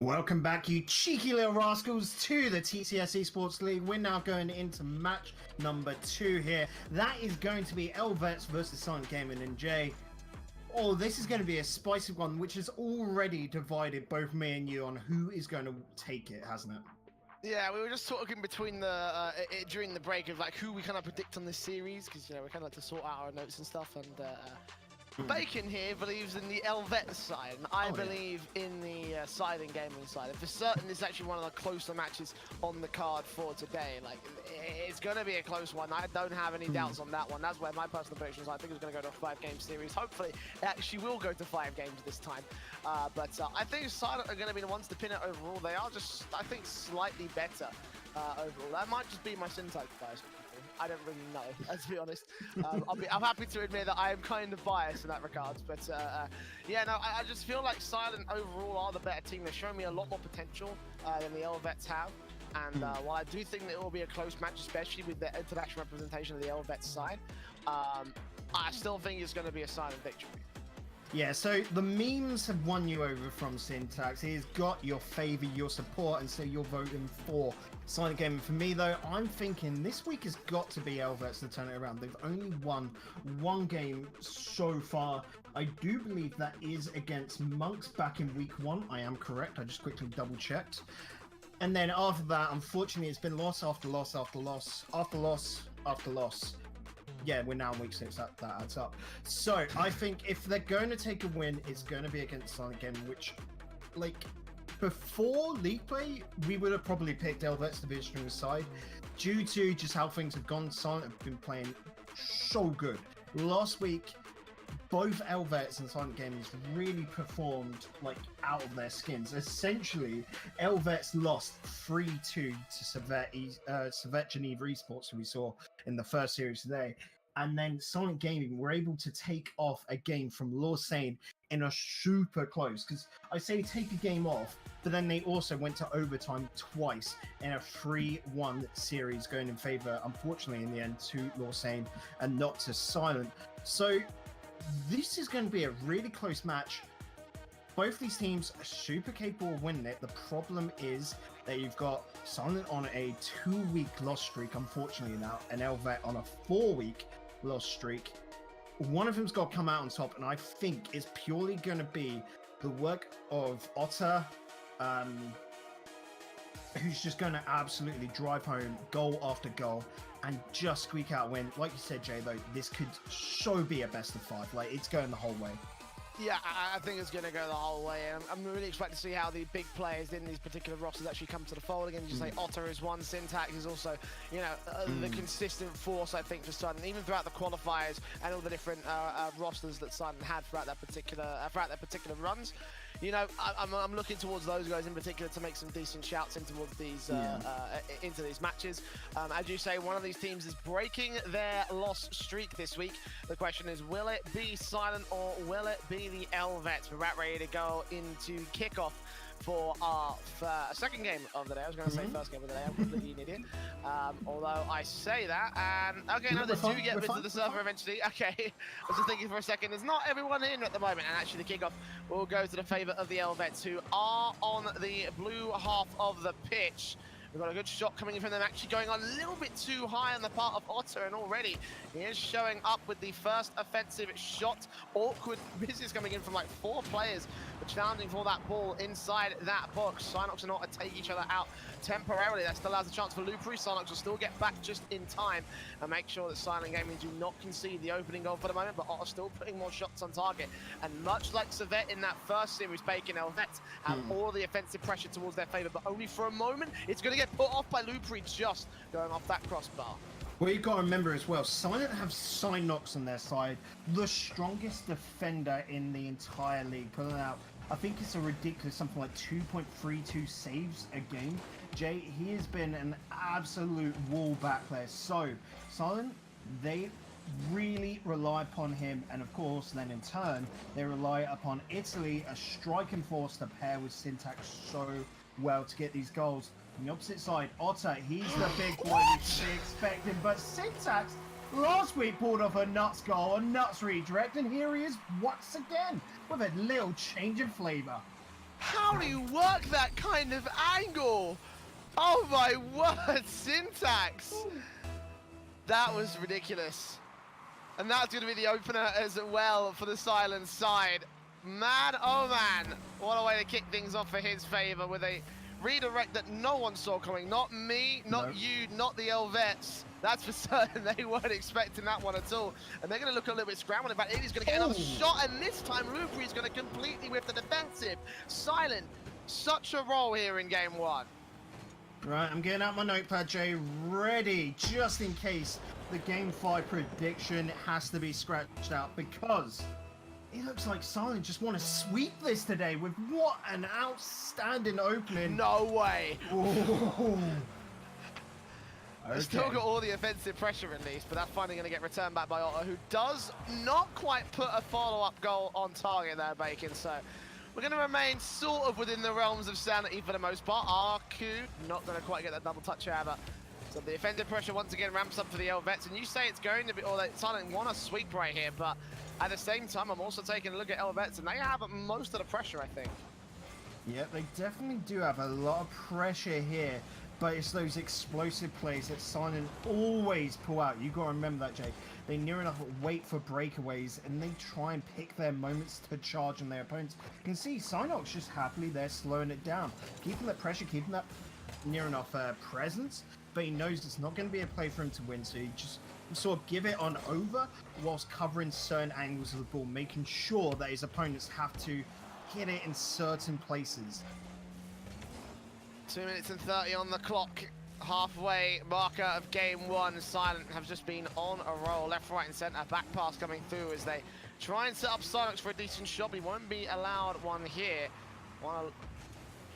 Welcome back, you cheeky little rascals, to the TCS eSports League. We're now going into match number 2 here. That is going to be E-LVETS versus Silent Gaming and Jay. Oh, this is going to be a spicy one, which has already divided both me and you on who is going to take it, hasn't it? Yeah, we were just talking between the during the break of like who we kind of predict on this series, because we kind of like to sort out our notes and stuff. And Bacon here believes in the E-LVETS side, and I believe in the Silent Gaming side. For certain, this is actually one of the closer matches on the card for today. Like, it's going to be a close one. I don't have any doubts on that one. That's where my personal prediction is. I think it's going to go to a 5-game series. Hopefully, it actually will go to 5 games this time. But I think Silent are going to be the ones to pin it overall. They are just, I think, slightly better overall. That might just be my syntax bias. I don't really know, let's be honest. I'm happy to admit that I am kind of biased in that regards, but yeah, no, I just feel like Silent overall are the better team. They're showing me a lot more potential than the E-LVETS have, and while I do think that it will be a close match, especially with the international representation of the E-LVETS side, I still think it's going to be a Silent victory. Yeah, so the memes have won you over from Syntax. He has got your favor, your support, and so you're voting for Silent Gaming. For me, though, I'm thinking this week has got to be E-LVETS to turn it around. They've only won 1 game so far. I do believe that is against Monks back in week 1. I am correct. I just quickly double-checked. And then after that, unfortunately, it's been loss after loss after loss after loss after loss. Yeah, we're now in week 6, that adds up. So, I think if they're going to take a win, it's going to be against Silent Gaming, which, like, before League Play, we would have probably picked E-LVETS to be a stronger side. Due to just how things have gone, Silent have been playing so good. Last week, both E-LVETS and Silent Gaming really performed, like, out of their skins. Essentially, E-LVETS lost 3-2 to SILENTGAMING.RL eSports, who we saw in the first series today. And then Silent Gaming were able to take off a game from Lausanne in a super close, because I say take a game off, but then they also went to overtime twice in a 3-1 series, going in favor, unfortunately, in the end, to Lausanne and not to Silent. So this is going to be a really close match. Both these teams are super capable of winning it. The problem is that you've got Silent on a 2-week loss streak, unfortunately now, and E-LVETS on a 4-week loss streak. One of them's got to come out on top, and I think it's purely going to be the work of Otter, who's just going to absolutely drive home goal after goal and just squeak out a win. Like you said, Jay, though, this could so be a best of 5. Like, it's going the whole way. Yeah, I think it's going to go the whole way, and I'm really excited to see how the big players in these particular rosters actually come to the fold. Again, just like Otter is one, Syntax is also, you know, the consistent force, I think, for Silent, even throughout the qualifiers and all the different rosters that Silent had throughout their particular runs. You know, I'm looking towards those guys in particular to make some decent shouts in towards these into these matches. As you say, one of these teams is breaking their loss streak this week. The question is, will it be Silent or will it be the E-LVETS? We're about ready to go into kickoff for our second game of the day. I was going to say first game of the day. I'm completely an idiot. Although I say that, and okay, no, they do get bits of the server eventually. Okay, I was just thinking for a second. There's not everyone in at the moment, and actually the kickoff will go to the favour of the E-LVETS, who are on the blue half of the pitch. We've got a good shot coming in from them, actually going a little bit too high on the part of Otter, and already he is showing up with the first offensive shot. Awkward misses coming in from like 4 players, challenging for that ball inside that box. Synox and Otter take each other out temporarily. That still has a chance for Lupri. Synox will still get back just in time and make sure that Silent Gaming do not concede the opening goal for the moment, but Otter still putting more shots on target. And much like SILENT in that first series, Bacon E-LVETS have all the offensive pressure towards their favour, but only for a moment. It's going to get put off by Lupri just going off that crossbar. Well, you've got to remember as well, Silent have Synox on their side, the strongest defender in the entire league, pulling out, I think it's a ridiculous something like 2.32 saves a game. Jay, he has been an absolute wall back there. So, Silent, they really rely upon him, and of course, then in turn, they rely upon Italy, a striking force to pair with Syntax so well to get these goals. On the opposite side, Otter, he's the big boy we should be expecting, but Syntax last week pulled off a nuts goal, a nuts redirect, and here he is once again with a little change of flavour. How do you work that kind of angle? Oh my word, Syntax! That was ridiculous. And that's going to be the opener as well for the Silent side. Man, oh man, what a way to kick things off for his favor with a redirect that no one saw coming. Not me, not you, not the E-LVETS. That's for certain. They weren't expecting that one at all. And they're going to look a little bit scrambled. In fact, He's going to get another shot, and this time Lupri is going to completely whip the defensive. Silent, such a role here in game one. Right, I'm getting out my notepad, Jay, ready, just in case the Game 5 prediction has to be scratched out, because it looks like Silent just want to sweep this today with what an outstanding opening. No way. Okay. They've still got all the offensive pressure released, but that's finally going to get returned back by Otto, who does not quite put a follow-up goal on target there, Bacon. So we're going to remain sort of within the realms of sanity for the most part. Arku not going to quite get that double touch however. So the offensive pressure once again ramps up for the E-LVETS, and you say it's going to be, or that Silent want to sweep right here, but at the same time, I'm also taking a look at E-LVETS, and they have most of the pressure, I think. Yeah, they definitely do have a lot of pressure here, but it's those explosive plays that Silent always pull out. You got to remember that, Jay. They near enough wait for breakaways, and they try and pick their moments to charge on their opponents. You can see Synox just happily there slowing it down, keeping that pressure, keeping that near enough presence, but he knows it's not going to be a play for him to win, so he just sort of give it on over whilst covering certain angles of the ball, making sure that his opponents have to hit it in certain places. 2 minutes and 30 on the clock. Halfway marker of game one. Silent have just been on a roll. Left, right, and centre. Back pass coming through as they try and set up Synox for a decent shot. He won't be allowed one here.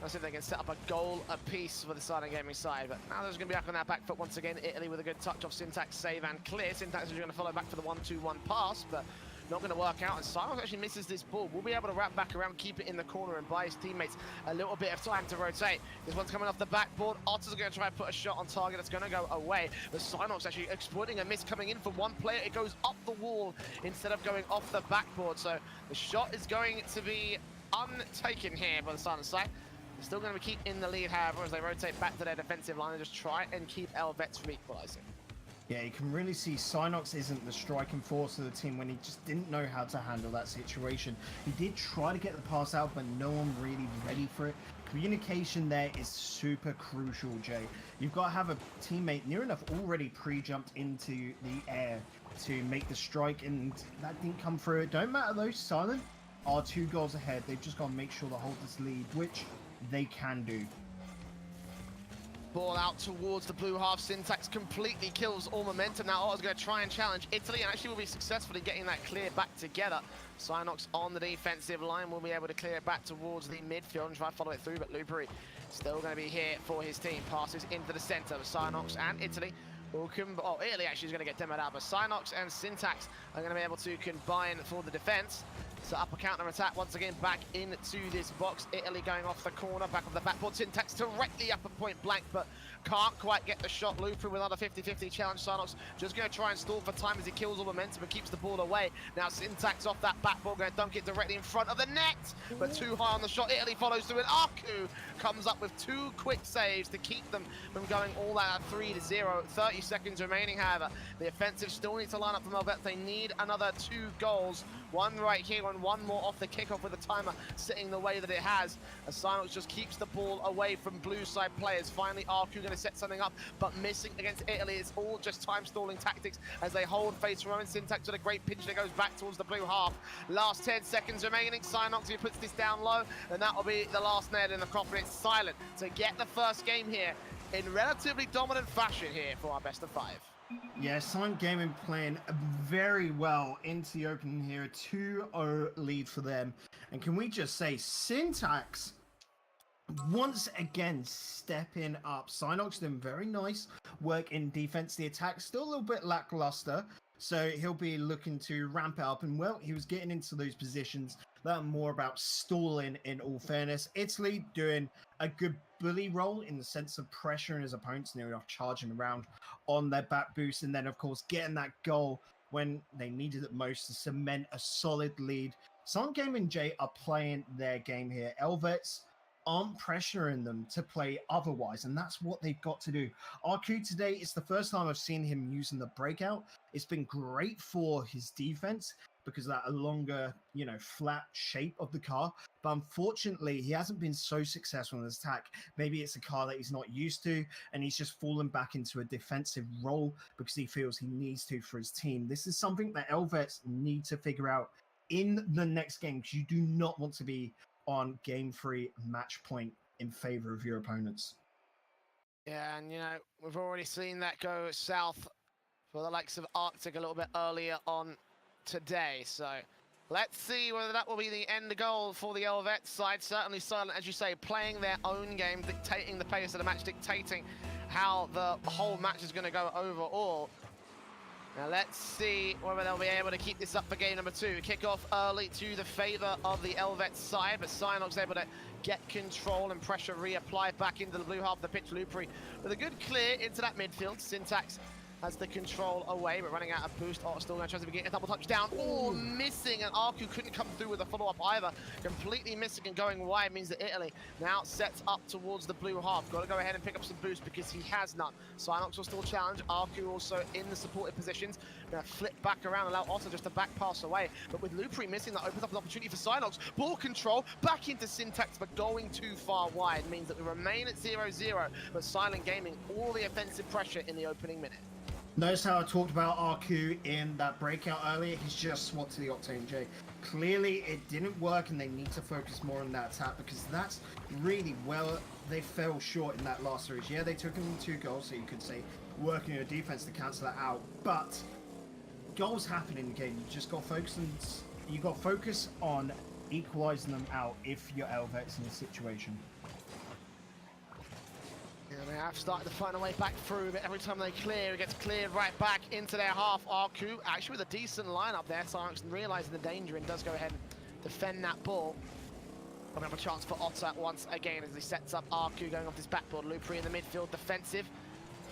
Let's see if they can set up a goal apiece for the Silent Gaming side. But now there's going to be back on that back foot once again. Italy with a good touch off Syntax, save and clear. Syntax is going to follow back for the 1-2-1 pass, but not going to work out, and Silence actually misses this ball. We'll be able to wrap back around, keep it in the corner, and buy his teammates a little bit of time to rotate. This one's coming off the backboard. Otter's going to try and put a shot on target that's going to go away. But Silence actually exploiting a miss coming in from one player. It goes up the wall instead of going off the backboard. So the shot is going to be untaken here by the Silence side. They're still going to keep in the lead, however, as they rotate back to their defensive line and just try and keep E-LVETS from equalizing. Yeah, you can really see Synox isn't the striking force of the team when he just didn't know how to handle that situation. He did try to get the pass out, but no one really ready for it. Communication there is super crucial, Jay. You've got to have a teammate near enough already pre-jumped into the air to make the strike, and that didn't come through. It don't matter though, Silent are 2 goals ahead. They've just got to make sure to hold this lead, which they can do. Ball out towards the blue half. Syntax completely kills all momentum. Now Otto's going to try and challenge Italy, and actually will be successful in getting that clear back together. Synox on the defensive line will be able to clear it back towards the midfield and try to follow it through, but Lupri still going to be here for his team. Passes into the centre. Synox and Italy will Italy actually is going to get demoed out, but Synox and Syntax are going to be able to combine for the defense. So up a counter attack once again back into this box. Italy going off the corner, back of the backboard. Syntax directly up at point blank, but can't quite get the shot. Lupri with another 50-50 challenge. Synox just going to try and stall for time as he kills all momentum and keeps the ball away. Now Syntax off that backboard, going to dunk it directly in front of the net, but too high on the shot. Italy follows through, and Arku comes up with 2 quick saves to keep them from going all out at 3-0. 30 seconds remaining, however. The offensive still needs to line up for E-LVETS. They need another 2 goals. One right here and one more off the kickoff with the timer sitting the way that it has. As Synox just keeps the ball away from blue side players. Finally, Arku going to set something up, but missing against Italy. It's all just time stalling tactics as they hold face from Roman. Syntax with a great pinch that goes back towards the blue half. Last 10 seconds remaining. Synox, he puts this down low, and that will be the last nail in the coffin. It's Silent to get the first game here in relatively dominant fashion here for our best of 5. Yeah, Silent Gaming playing very well into the opening here. 2-0 lead for them. And can we just say, Syntax once again stepping up. Synox doing very nice work in defense. The attack still a little bit lackluster, so he'll be looking to ramp it up. And well, he was getting into those positions that are more about stalling, in all fairness. Italy doing a good bully role in the sense of pressuring his opponents near enough, charging around on their back boost, and then of course getting that goal when they needed it most to cement a solid lead Silent Gaming J are playing their game here. E-LVETS aren't pressuring them to play otherwise, and that's what they've got to do. RQ today is the first time I've seen him using the breakout. It's been great for his defense because of that longer, flat shape of the car. But unfortunately, he hasn't been so successful in his attack. Maybe it's a car that he's not used to, and he's just fallen back into a defensive role because he feels he needs to for his team. This is something that E-LVETS need to figure out in the next game, because you do not want to be on game 3 match point in favor of your opponents. Yeah, and we've already seen that go south for the likes of Arctic a little bit earlier on today. So let's see whether that will be the end goal for the E-LVETS side. Certainly Silent, as you say, playing their own game, dictating the pace of the match, dictating how the whole match is going to go overall. Now let's see whether they'll be able to keep this up for game number 2. Kick off early to the favor of the E-LVETS side, but Cynox able to get control and pressure reapplied back into the blue half of the pitch. Lupri with a good clear into that midfield. Syntax has the control away, but running out of boost. Oh, still going to try to get a double touchdown. Oh, missing, and Arku couldn't come through with a follow-up either. Completely missing and going wide means that Italy now sets up towards the blue half. Got to go ahead and pick up some boost because he has none. Cynox will still challenge. Arku also in the supported positions. Going to flip back around, allow Otto just to back pass away. But with Lupri missing, that opens up an opportunity for Cynox. Ball control, back into Syntax, but going too far wide means that we remain at 0-0, but Silent Gaming all the offensive pressure in the opening minute. Notice how I talked about RQ in that breakout earlier? He's just swapped to the Octane J. Clearly, it didn't work, and they need to focus more on that attack because that's really well they fell short in that last series. Yeah, they took him 2 goals, so you could say working your defense to cancel that out. But goals happen in the game. You just got to focus on equalizing them out if you're E-LVETS in this situation. And they have started to find a way back through, but every time they clear, it gets cleared right back into their half. Arku actually with a decent lineup there. Cynox realizing the danger and does go ahead and defend that ball. We'll have a chance for Otter once again as he sets up Arku going off this backboard. Lupri in the midfield defensive.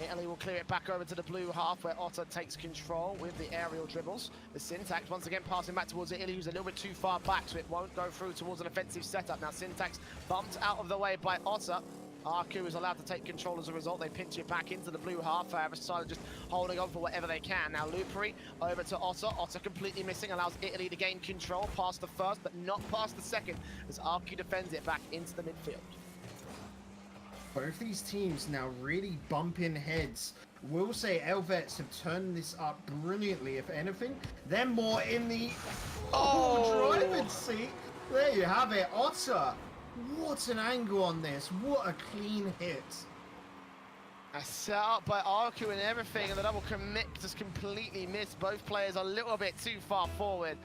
Italy will clear it back over to the blue half where Otter takes control with the aerial dribbles. The Syntax once again passing back towards Italy, who's a little bit too far back, so it won't go through towards an offensive setup. Now Syntax bumped out of the way by Otter. Arku is allowed to take control as a result. They pinch it back into the blue half. However, Silent just holding on for whatever they can. Now Lupri over to Otter. Otter completely missing, allows Italy to gain control past the first, but not past the second, as Arku defends it back into the midfield. Both these teams now really bumping heads. We'll say E-LVETS have turned this up brilliantly. If anything, they're more in the driver's seat. There you have it, Otter. What an angle on this. What a clean hit. A set up by Arku and everything, and the double commit just completely missed. Both players a little bit too far forward.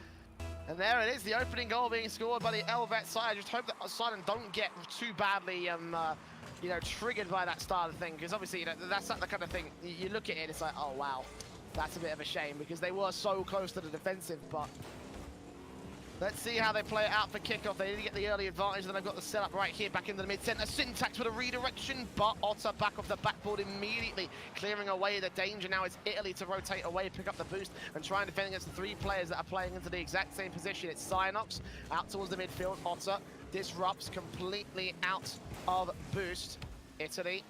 And there it is, the opening goal being scored by the E-LVETS side. I just hope that Silent don't get too badly triggered by that style of thing, because obviously that's not the kind of thing you look at it, it's like, oh wow, that's a bit of a shame, because they were so close to the defensive. But let's see how they play it out for kickoff. They need to get the early advantage, and then they've got the setup right here back into the mid-center. Syntax with a redirection, but Otter back off the backboard immediately, clearing away the danger. Now it's Italy to rotate away, pick up the boost, and try and defend against the 3 players that are playing into the exact same position. It's Cynox out towards the midfield. Otter disrupts completely out of boost. Italy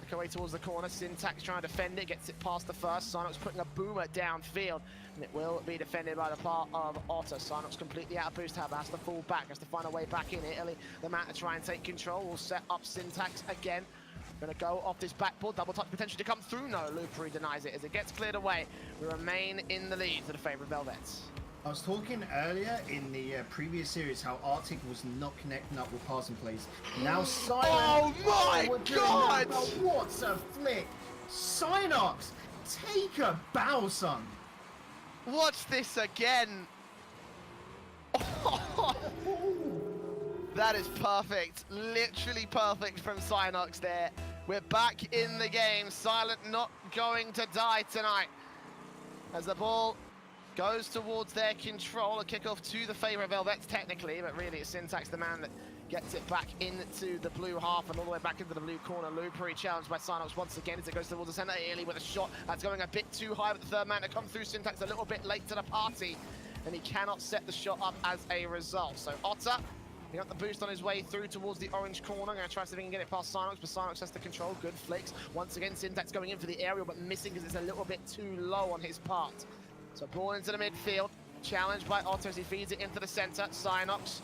back away towards the corner. Syntax trying to defend it, gets it past the first. Cynox putting a boomer downfield, and it will be defended by the part of Otter. Cynox completely out of boost, however, has to fall back, has to find a way back in. Italy, the man to try and take control, will set up Syntax again. Going to go off this backboard, double touch potentially to come through. No, Lupri denies it as it gets cleared away. We remain in the lead to the favour of E-LVETS. I was talking earlier in the previous series how Arctic was not connecting up with passing plays. Now Silent. Oh my god! What a flick! Cynox, take a bow, son. Watch this again. That is perfect. Literally perfect from Cynox there. We're back in the game. Silent not going to die tonight. As the ball goes towards their control, a kickoff to the favour of E-LVETS technically, but really it's Syntax the man that gets it back into the blue half and all the way back into the blue corner. Lupri challenged by Cynox once again as it goes towards the centre. Italy with a shot that's going a bit too high, but the third man to come through. Syntax a little bit late to the party. then he cannot set the shot up as a result. So Otter, he got the boost on his way through towards the orange corner. Gonna try to see if he can get it past Synox, but Synox has the control. Good flicks. Once again, Syntax going in for the aerial, but missing because it's a little bit too low on his part. So ball into the midfield. Challenged by Otter as he feeds it into the center. Synox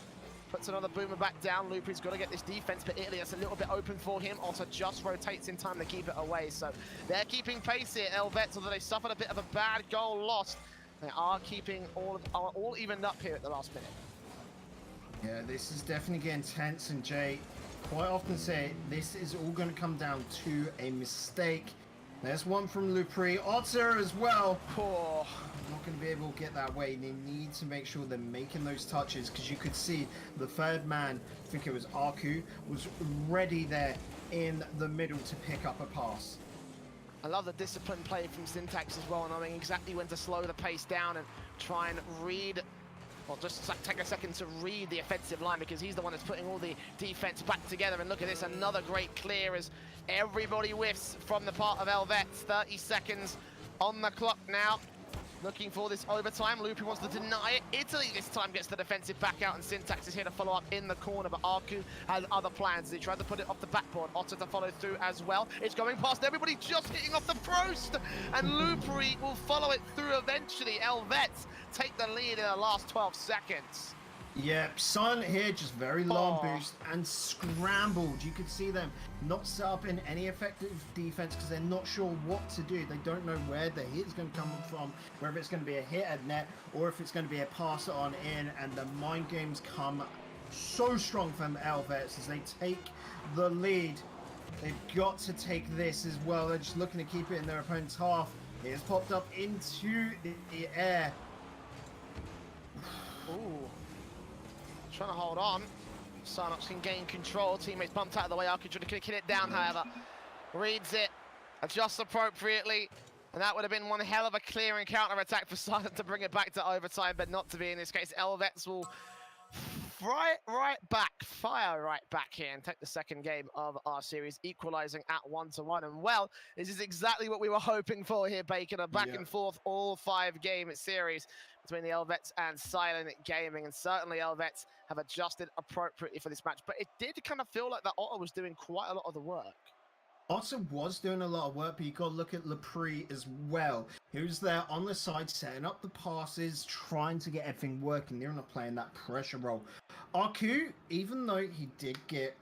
puts another boomer back down. Lupri's got to get this defense, but Italy, that's a little bit open for him. Otter just rotates in time to keep it away. So they're keeping pace here, E-LVETS, although they suffered a bit of a bad goal lost. They are keeping all evened up here at the last minute. Yeah, this is definitely getting tense, and Jay quite often say this is all going to come down to a mistake. There's one from Lupri. Otter as well. Poor. Not going to be able to get that way. They need to make sure they're making those touches, because you could see the third man, I think it was Aku, was ready there in the middle to pick up a pass. I love the disciplined play from Syntax as well, knowing exactly when to slow the pace down and try and read, well, just take a second to read the offensive line, because he's the one that's putting all the defense back together. And look at this, another great clear as everybody whiffs from the part of E-LVETS. 30 seconds on the clock now. Looking for this overtime. Lupri wants to deny it. Italy this time gets the defensive back out, and Syntax is here to follow up in the corner, but Aku has other plans. He tried to put it off the backboard. Otter to follow through as well. It's going past everybody, just hitting off the post, and Lupri will follow it through eventually. E-LVETS take the lead in the last 12 seconds. Yep, Silent here, just very long boost and scrambled. You could see them not set up in any effective defense because they're not sure what to do. They don't know where the hit is going to come from, whether it's going to be a hit at net or if it's going to be a pass on in, and the mind games come so strong from E-LVETS as they take the lead. They've got to take this as well. They're just looking to keep it in their opponent's half. It has popped up into the air. Ooh. Trying to hold on. Synox can gain control. Teammates bumped out of the way. Aku trying to kick it down, however. Reads it, adjusts appropriately. And that would have been one hell of a clearing counter-attack for Silent to bring it back to overtime, but not to be in this case. E-LVETS will fire right back here and take the second game of our series, equalizing at 1-1. And well, this is exactly what we were hoping for here, Bacon. A back and forth all 5-game series between the E-LVETS and Silent Gaming, and certainly E-LVETS have adjusted appropriately for this match. But it did kind of feel like that Otter was doing quite a lot of the work. Otter was doing a lot of work, but you got to look at Lepre as well. He was there on the side, setting up the passes, trying to get everything working. They're not playing that pressure role. Aku, even though he did get,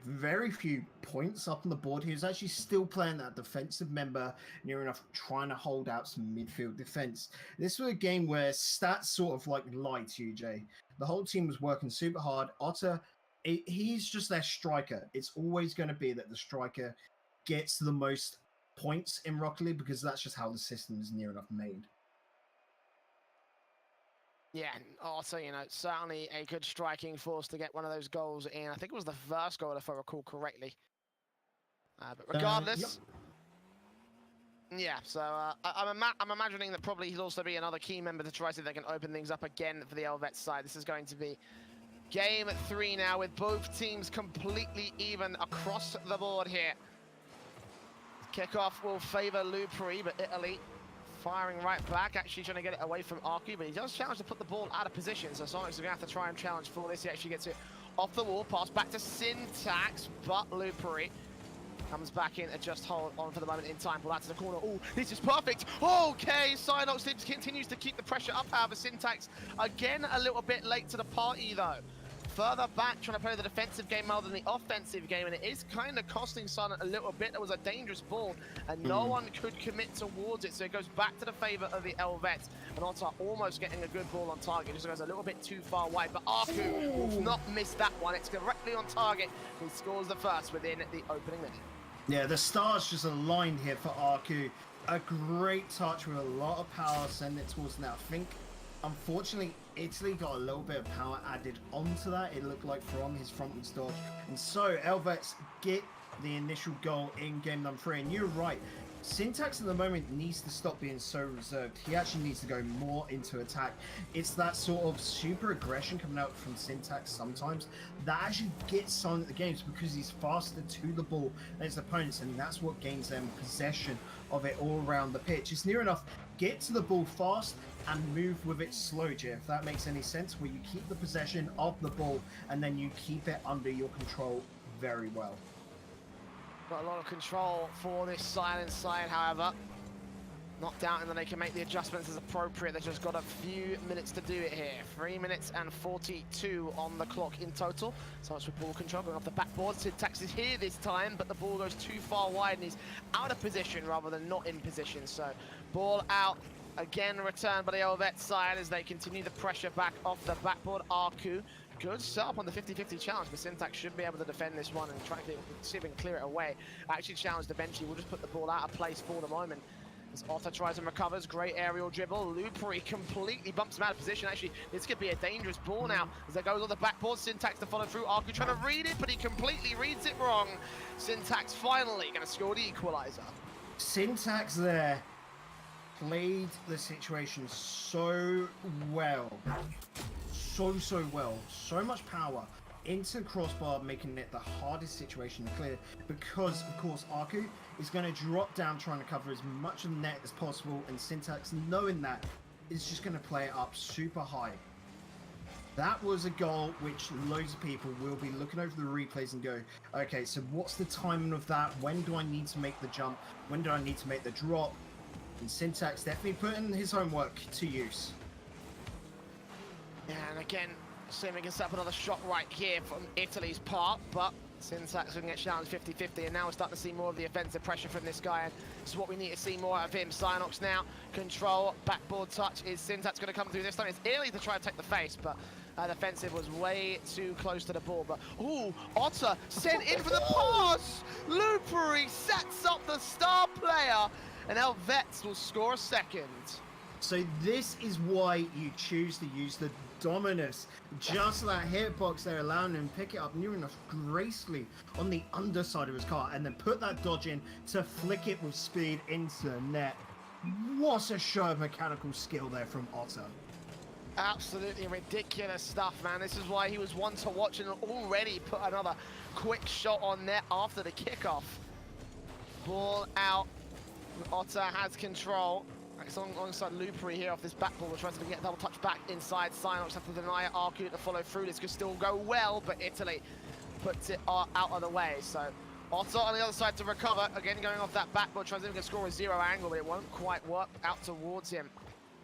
very few points up on the board, he was actually still playing that defensive member near enough, trying to hold out some midfield defense. This was a game where stats sort of lied to you, Jay. The whole team was working super hard. Otter, he's just their striker. It's always going to be that the striker gets the most points in Rocket League, because that's just how the system is near enough made. Yeah, also, certainly a good striking force to get one of those goals in. I think it was the first goal, if I recall correctly. But regardless, yeah, so I'm imagining that probably he'll also be another key member to try to see if they can open things up again for the E-LVETS side. This is going to be game 3 now, with both teams completely even across the board here. Kickoff will favor Lupri, but Italy firing right back, actually trying to get it away from Aku, but he does challenge to put the ball out of position, so Synox is going to have to try and challenge for this. He actually gets it off the wall, pass back to Syntax, but Lupri comes back in and just hold on for the moment in time. Pull out to the corner. Oh, this is perfect. Okay, Synox continues to keep the pressure up, however, Syntax again a little bit late to the party though. Further back, trying to play the defensive game more than the offensive game, and it is kind of costing Silent a little bit. There was a dangerous ball, and no one could commit towards it, so it goes back to the favor of the E-LVETS, and Otter almost getting a good ball on target. Just goes a little bit too far wide, but Aku will not miss that one. It's directly on target. He scores the first within the opening minute. Yeah, the stars just aligned here for Aku. A great touch with a lot of power, send it towards now. I think, unfortunately, Italy got a little bit of power added onto that. It looked like from his frontman's dodge. And so E-LVETS get the initial goal in game number 3. And you're right, Syntax at the moment needs to stop being so reserved. He actually needs to go more into attack. It's that sort of super aggression coming out from Syntax sometimes that actually gets Silent the games because he's faster to the ball than his opponents, and that's what gains them possession of it all around the pitch. It's near enough. Get to the ball fast and move with it slow, Jeff, if that makes any sense, where you keep the possession of the ball and then you keep it under your control very well. Got a lot of control for this Silent side, however. Not doubting that they can make the adjustments as appropriate. They've just got a few minutes to do it here. 3 minutes and 42 on the clock in total. So much with ball control going off the backboard. Syntax is here this time, but the ball goes too far wide and he's out of position rather than not in position. So ball out, again returned by the E-LVETS side as they continue the pressure back off the backboard. Arku. Good setup on the 50-50 challenge, but Syntax should be able to defend this one and try to see if we can clear it away. Actually challenged eventually. We'll just put the ball out of place for the moment. As Otter tries and recovers, great aerial dribble. Lupery completely bumps him out of position. Actually, this could be a dangerous ball now as they goes on the backboard. Syntax to follow through. Arku trying to read it, but he completely reads it wrong. Syntax finally going to score the equalizer. Syntax there played the situation so well. So well. So much power into the crossbar, making it the hardest situation to clear because, of course, Arku is going to drop down trying to cover as much of the net as possible, and Syntax, knowing that, is just going to play it up super high. That was a goal which loads of people will be looking over the replays and go, okay, so what's the timing of that? When do I need to make the jump? When do I need to make the drop? And Syntax definitely putting his homework to use. Yeah, and again, see if we can set up another shot right here from Italy's part, but Syntax can get challenged 50-50, and now we're starting to see more of the offensive pressure from this guy, and this is what we need to see more out of him. Synox now, control, backboard touch. Is Syntax going to come through this time? It's early to try to take the face, but the defensive was way too close to the ball. But, ooh, Otter sent in for the pass! Lupery sets up the star player, and E-LVETS will score a second. So this is why you choose to use the Dominus. Just that hitbox there, allowing him to pick it up near enough gracefully on the underside of his car and then put that dodge in to flick it with speed into the net. What a show of mechanical skill there from Otter. Absolutely ridiculous stuff, man. This is why he was one to watch and already put another quick shot on net after the kickoff. Ball out. Otter has control. It's alongside Lupery here off this back ball. We're trying to get a double touch back inside. Synox have to deny it. Arku to follow through. This could still go well, but Italy puts it out of the way. So Otter on the other side to recover. Again, going off that back ball, tries to score a zero angle, but it won't quite work out towards him.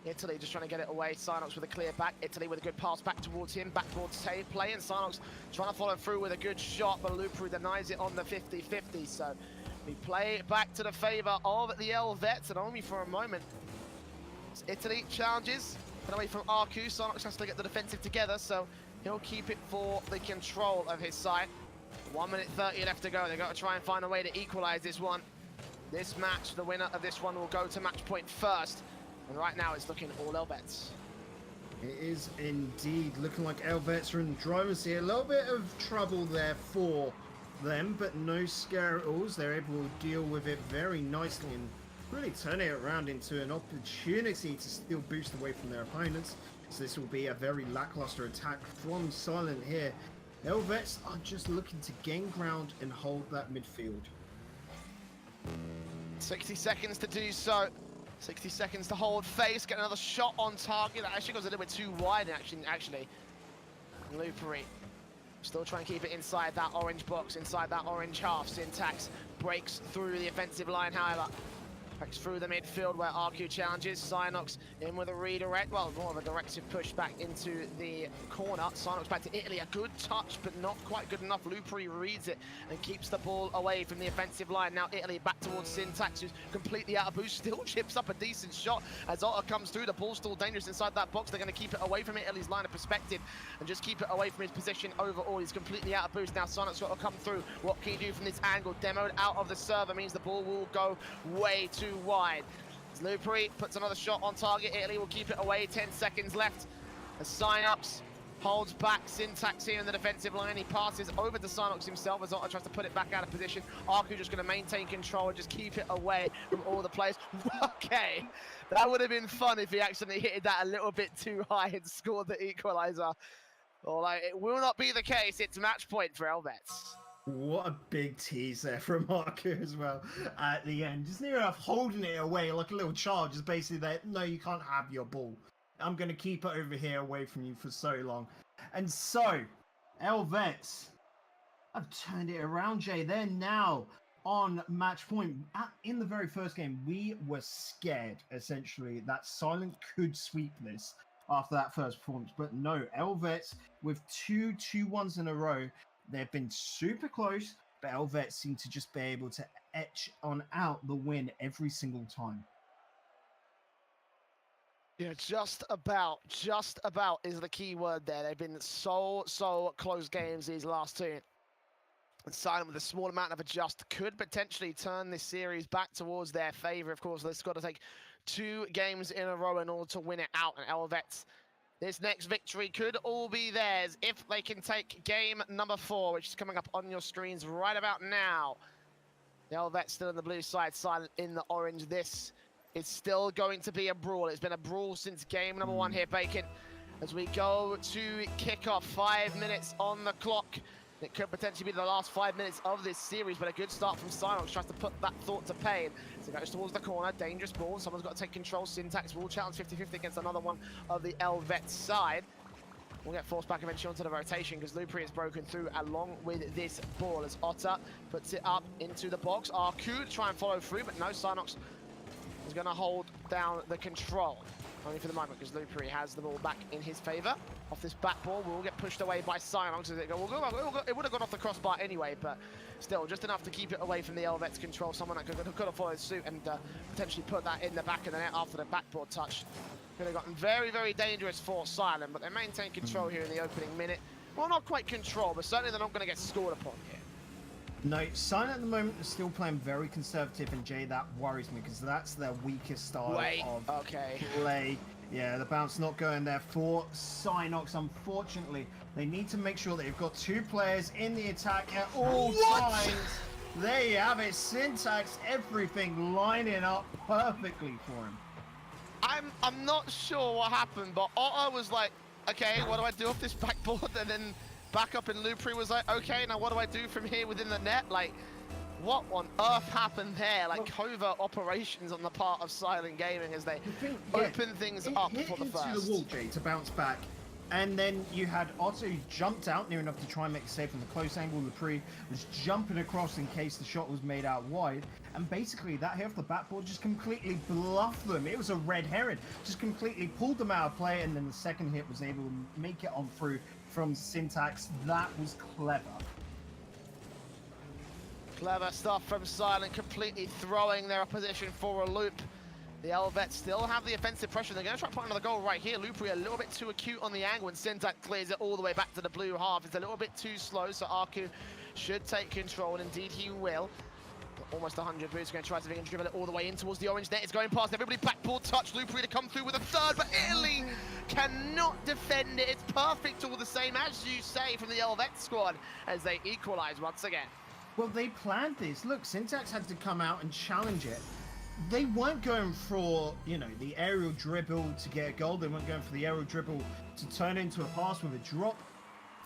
Italy just trying to get it away. Synox with a clear back. Italy with a good pass back towards him. Backboard play, and Synox trying to follow through with a good shot, but Lupery denies it on the 50-50. So we play it back to the favor of the E-LVETS, and only for a moment. Italy challenges, but away from Arku. Synox has to get the defensive together, so he'll keep it for the control of his side. 1 minute 30 left to go. They've got to try and find a way to equalize this one. This match, the winner of this one will go to match point first. And right now it's looking all E-LVETS. It is indeed looking like E-LVETS are in the driver's seat. A little bit of trouble there for them, but no scare at all. They're able to deal with it very nicely and really turning it around into an opportunity to still boost away from their opponents. So this will be a very lackluster attack from Silent here. E-LVETS are just looking to gain ground and hold that midfield. 60 seconds to do so. 60 seconds to hold face, get another shot on target. That actually goes a little bit too wide, actually. Lupery still trying to keep it inside that orange box, inside that orange half. Syntax breaks through the offensive line, however. Breaks through the midfield where Arku challenges. Synox in with a redirect. Well, more of a directive push back into the corner. Synox back to Italy. A good touch, but not quite good enough. Lupery reads it and keeps the ball away from the offensive line. Now Italy back towards Syntax, who's completely out of boost. Still chips up a decent shot as Otter comes through. The ball's still dangerous inside that box. They're going to keep it away from Italy's line of perspective and just keep it away from his position overall. He's completely out of boost. Now Synox got to come through. What can he do from this angle? Demoed out of the server means the ball will go way too wide. As Lupery puts another shot on target, Italy will keep it away. 10 seconds left. As Synox holds back Syntax here in the defensive line. He passes over to Synox himself as Otto tries to put it back out of position. Arku just going to maintain control and just keep it away from all the players. Okay, that would have been fun if he actually hit that a little bit too high and scored the equalizer. Well, like, it will not be the case. It's match point for E-LVETS. What a big tease there from Arku as well at the end. Just near enough holding it away like a little child. Just basically that, no, you can't have your ball. I'm going to keep it over here away from you for so long. And so, E-LVETS have turned it around, Jay. They're now on match point. In the very first game, we were scared, essentially, that Silent could sweep this after that first performance. But no, E-LVETS with 2 2-1s in a row. They've been super close, but E-LVETS seem to just be able to etch on out the win every single time. Yeah, just about is the key word there. They've been so close games these last two. And Silent, with a small amount of adjust, could potentially turn this series back towards their favor. Of course, they've got to take 2 games in a row in order to win it out. And E-LVETS, this next victory could all be theirs if they can take game number 4, which is coming up on your screens right about now. The E-LVETS still on the blue side, Silent in the orange. This is still going to be a brawl. It's been a brawl since game number 1 here, Bacon. As we go to kick off, 5 minutes on the clock. It could potentially be the last 5 minutes of this series, but a good start from Synox. Tries to put that thought to pain. So goes towards the corner, dangerous ball. Someone's got to take control. Syntax will challenge 50-50 against another one of the E-LVETS side. We'll get forced back eventually onto the rotation because Lupri has broken through along with this ball as Otter puts it up into the box. Arku to try and follow through, but no, Synox is going to hold down the control. Only for the moment, because Lupri has the ball back in his favor. Off this back ball, will get pushed away by Synox as it it would have gone off the crossbar anyway, but still, just enough to keep it away from the E-LVETS control. Someone that could have followed suit and potentially put that in the back of the net after the backboard touch. Could have gotten very, very dangerous for Silent, but they maintain control here in the opening minute. Well, not quite control, but certainly they're not going to get scored upon here. No, Silent at the moment is still playing very conservative, and Jay, that worries me because that's their weakest style of play. Yeah, the bounce not going there for Synox. Unfortunately, they need to make sure they've got 2 players in the attack at all times. There you have it, Syntax, everything lining up perfectly for him. I'm not sure what happened, but Otto was like, okay, what do I do off this backboard? And then back up, and Lupri was like, okay, now what do I do from here within the net? Like, what on earth happened there? Like, covert operations on the part of Silent Gaming as they open things up for the first. Into the wall, Jay, to bounce back. And then you had Otto jumped out near enough to try and make a save from the close angle. Lupri was jumping across in case the shot was made out wide. And basically, that hit off the backboard just completely bluffed them. It was a red herring. Just completely pulled them out of play. And then the second hit was able to make it on through from Syntax. That was clever. Clever stuff from Silent, completely throwing their opposition for a loop. The E-LVETS still have the offensive pressure. They're going to try to put another goal right here. Lupri a little bit too acute on the angle, and Syntax clears it all the way back to the blue half. It's a little bit too slow, so Arku should take control, and indeed he will. Almost 100 boots, going to try to dribble it all the way in towards the orange net. It's going past everybody, backboard touch. Lupri to come through with a third, but Italy cannot defend it. It's perfect all the same, as you say, from the E-LVETS squad as they equalize once again. Well, they planned this. Look, Syntax had to come out and challenge it. They weren't going for, you know, the aerial dribble to get a goal. They weren't going for the aerial dribble to turn into a pass with a drop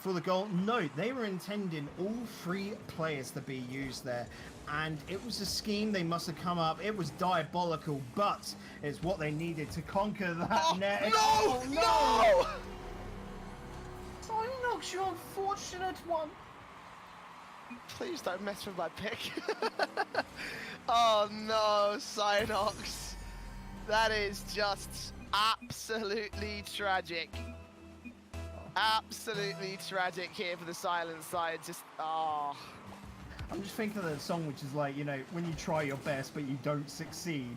for the goal. No, they were intending all 3 players to be used there. And it was a scheme they must have come up. It was diabolical, but it's what they needed to conquer that net. No! Synox, you unfortunate one. Please don't mess with my pick. Oh no, Synox. That is just absolutely tragic. Absolutely tragic here for the Silent side. Just, oh. I'm just thinking of the song which is like, you know, when you try your best but you don't succeed.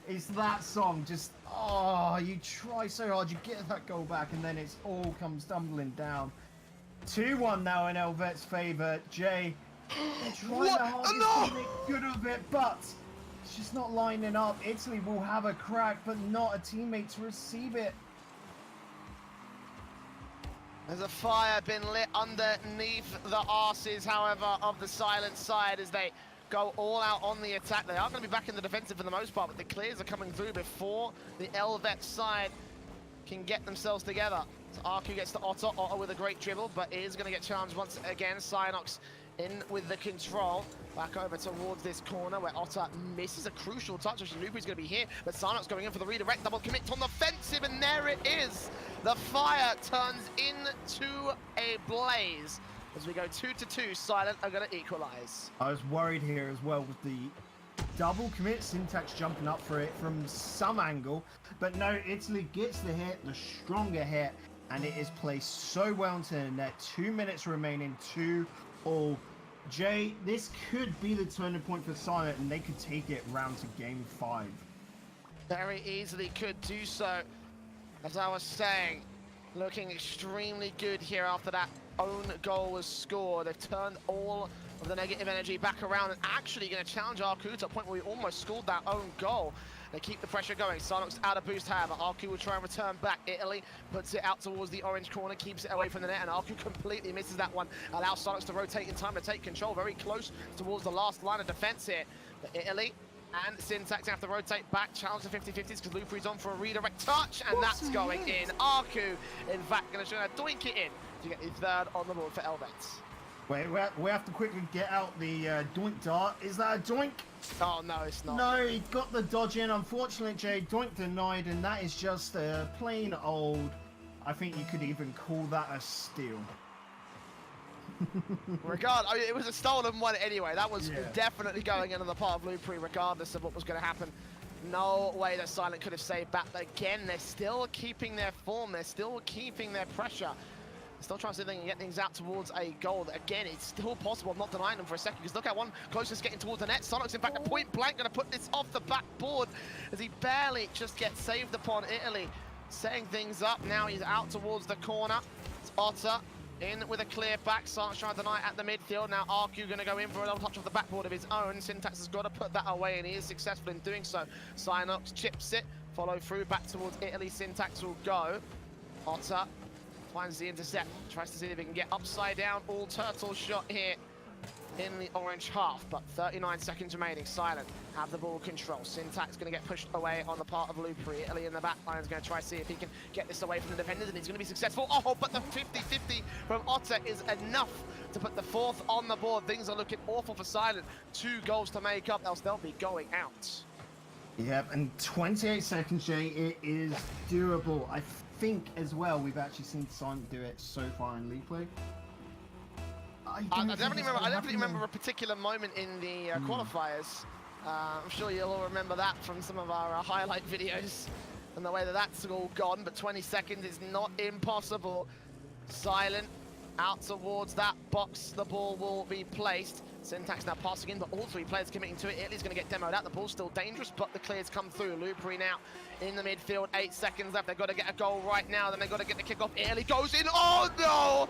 It's that song, just, oh, you try so hard, you get that goal back, and then it's all comes tumbling down. 2-1 now in E-LVETS' favour. Jay, they're trying their hardest to make good of it, but it's just not lining up. Italy will have a crack, but not a teammate to receive it. There's a fire been lit underneath the arses, however, of the Silent side as they go all out on the attack. They are going to be back in the defensive for the most part, but the clears are coming through before the E-LVETS side can get themselves together. So Arku gets to Otto. Otto with a great dribble, but is going to get challenged once again. Synox in with the control. Back over towards this corner where Otter misses a crucial touch. Actually, Lubri's going to be here, but Synox going in for the redirect. Double commit on the offensive, and there it is. The fire turns into a blaze. As we go 2-2, Silent are going to equalize. I was worried here as well with the double commit. Syntax jumping up for it from some angle, but no, Italy gets the hit, the stronger hit, and it is placed so well into the net. 2 minutes remaining, 2-2. Jay, this could be the turning point for Silent, and they could take it round to game 5. Very easily could do so. As I was saying, looking extremely good here after that own goal was scored. They've turned all of the negative energy back around and actually going to challenge Arku to a point where we almost scored that own goal. They keep the pressure going. Synox out of boost, however. Arku will try and return back. Italy puts it out towards the orange corner, keeps it away from the net, and Arku completely misses that one. Allows Synox to rotate in time to take control. Very close towards the last line of defense here. But Italy and Syntax have to rotate back, challenge the 50-50s because Lupri's on for a redirect touch, and that's going in. Arku, in fact, going to try to doink it in to get his third on the board for E-LVETS. Wait, we have to quickly get out the doink dart. Is that a doink? Oh, no, it's not. No, he got the dodge in. Unfortunately, Jay, doink denied, and that is just a plain old, I think you could even call that a steal. I mean, it was a stolen one anyway. That was definitely going into the part of Lupri, regardless of what was going to happen. No way that Silent could have saved back. But again, they're still keeping their form. They're still keeping their pressure. Still trying to see if they can get things out towards a goal. Again, it's still possible. I'm not denying them for a second, because look at one closest getting towards the net. Synox, in fact, a point blank going to put this off the backboard as he barely just gets saved upon Italy. Setting things up now. He's out towards the corner. It's Otter in with a clear back. Synox trying to deny at the midfield. Now Arku going to go in for a little touch off the backboard of his own. Syntax has got to put that away, and he is successful in doing so. Synox chips it. Follow through back towards Italy. Syntax will go. Otter finds the intercept, tries to see if he can get upside down, all turtle shot here in the orange half, but 39 seconds remaining. Silent have the ball control. Syntax going to get pushed away on the part of Lupri. Italy in the back line is going to try to see if he can get this away from the defenders, and he's going to be successful. Oh, but the 50-50 from Otter is enough to put the fourth on the board. Things are looking awful for Silent. 2 goals to make up, else they'll be going out. Yep, and 28 seconds, Jay. It is doable. I think as well we've actually seen Silent do it so far in League Play. I definitely remember a particular moment in the qualifiers. I'm sure you'll all remember that from some of our highlight videos and the way that that's all gone, but 20 seconds is not impossible. Silent out towards that box, the ball will be placed. Syntax now passing in, but all 3 players committing to it. Italy's going to get demoed out. The ball's still dangerous, but the clears come through. Lupri now in the midfield. 8 seconds left. They've got to get a goal right now. Then they've got to get the kick off. Italy goes in. Oh no!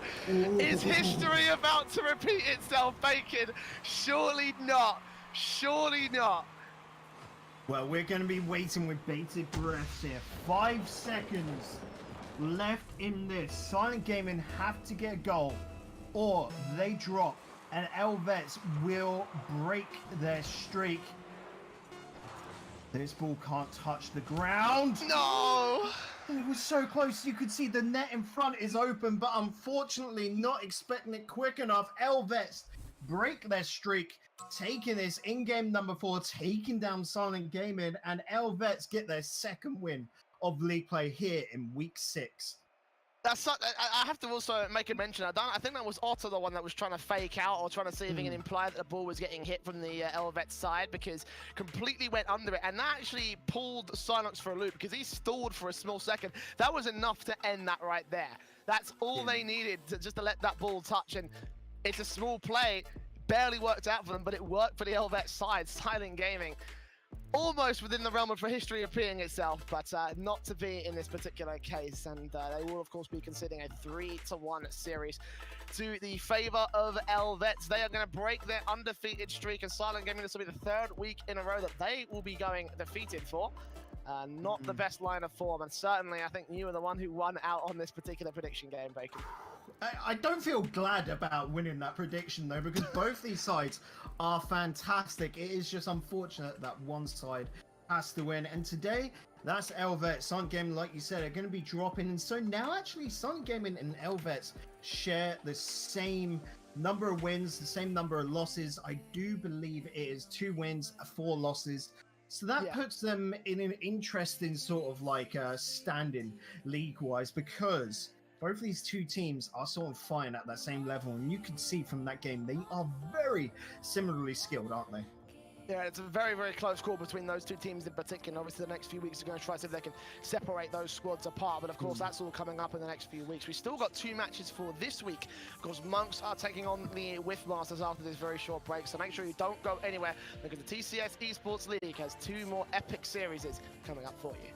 Is history about to repeat itself, Bacon? Surely not. Surely not. Well, we're going to be waiting with bated breath here. 5 seconds left in this. Silent Gaming have to get a goal, or they drop, and E-LVETS will break their streak. This ball can't touch the ground. No! It was so close. You could see the net in front is open, but unfortunately not expecting it quick enough. E-LVETS break their streak, taking this in game number 4, taking down Silent Gaming, and E-LVETS get their second win of League Play here in week 6. That's I have to also make a mention. I think that was Otto, the one that was trying to fake out or trying to see if he can imply that the ball was getting hit from the E-LVETS side, because completely went under it, and that actually pulled Synox for a loop because he stalled for a small second. That was enough to end that right there. That's all they needed just to let that ball touch, and it's a small play. Barely worked out for them, but it worked for the E-LVETS side. Silent Gaming almost within the realm of history repeating itself, but not to be in this particular case. And they will, of course, be considering a 3-1 series to the favor of E-LVETS. They are going to break their undefeated streak, and Silent Gaming, this will be the 3rd week in a row that they will be going defeated for. Not the best line of form, and certainly I think you were the one who won out on this particular prediction game, Bacon. I don't feel glad about winning that prediction though, because both these sides are fantastic. It is just unfortunate that one side has to win, and today that's E-LVETS. Silent Gaming, like you said, are going to be dropping, and so now actually Silent Gaming and E-LVETS share the same number of wins, the same number of losses. I do believe it is 2 wins, 4 losses. So that puts them in an interesting sort of like standing league-wise, because both of these two teams are sort of fighting at that same level, and you can see from that game they are very similarly skilled, aren't they? Yeah, it's a very, very close call between those two teams in particular. Obviously, the next few weeks are going to try to see if they can separate those squads apart. But of course, that's all coming up in the next few weeks. We've still got 2 matches for this week. Of course, Monks are taking on the With Masters after this very short break. So make sure you don't go anywhere, because the TCS eSports League has 2 more epic series coming up for you.